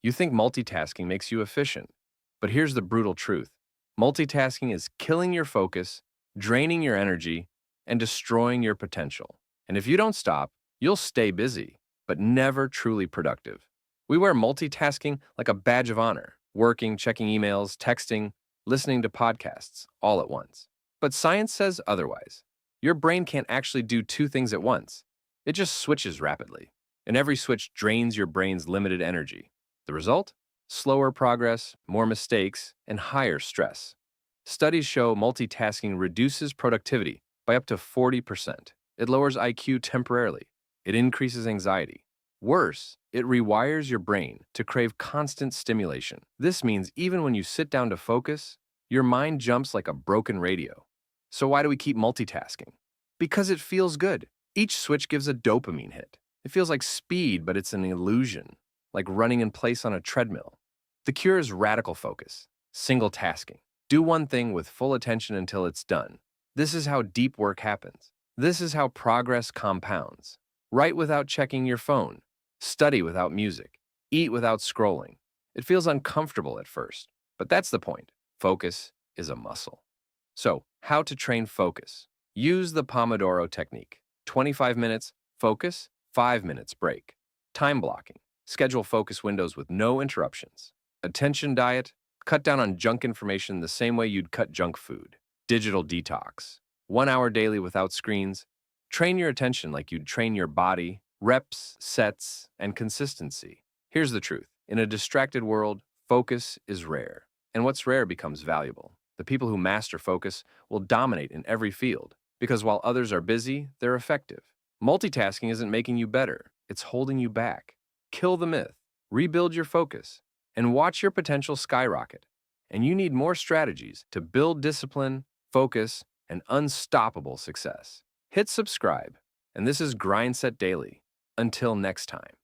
You think multitasking makes you efficient, but here's the brutal truth. Multitasking is killing your focus, draining your energy, and destroying your potential. And if you don't stop, you'll stay busy, but never truly productive. We wear multitasking like a badge of honor, working, checking emails, texting, listening to podcasts, all at once. But science says otherwise. Your brain can't actually do two things at once. It just switches rapidly, and every switch drains your brain's limited energy. The result? Slower progress, more mistakes, and higher stress. Studies show multitasking reduces productivity by up to 40%. It lowers IQ temporarily. It increases anxiety. Worse, it rewires your brain to crave constant stimulation. This means even when you sit down to focus, your mind jumps like a broken radio. So why do we keep multitasking? Because it feels good. Each switch gives a dopamine hit. It feels like speed, but it's an illusion, like running in place on a treadmill. The cure is radical focus, single tasking. Do one thing with full attention until it's done. This is how deep work happens. This is how progress compounds. Write without checking your phone. Study without music. Eat without scrolling. It feels uncomfortable at first, but that's the point. Focus is a muscle. So, how to train focus? Use the Pomodoro technique. 25 minutes, focus, 5 minutes break. Time blocking. Schedule focus windows with no interruptions. Attention diet. Cut down on junk information the same way you'd cut junk food. Digital detox. 1 hour daily without screens. Train your attention like you'd train your body. Reps, sets, and consistency. Here's the truth. In a distracted world, focus is rare. And what's rare becomes valuable. The people who master focus will dominate in every field, because while others are busy, they're effective. Multitasking isn't making you better, it's holding you back. Kill the myth, rebuild your focus, and watch your potential skyrocket. And you need more strategies to build discipline, focus, and unstoppable success. Hit subscribe, and this is Grindset Daily. Until next time.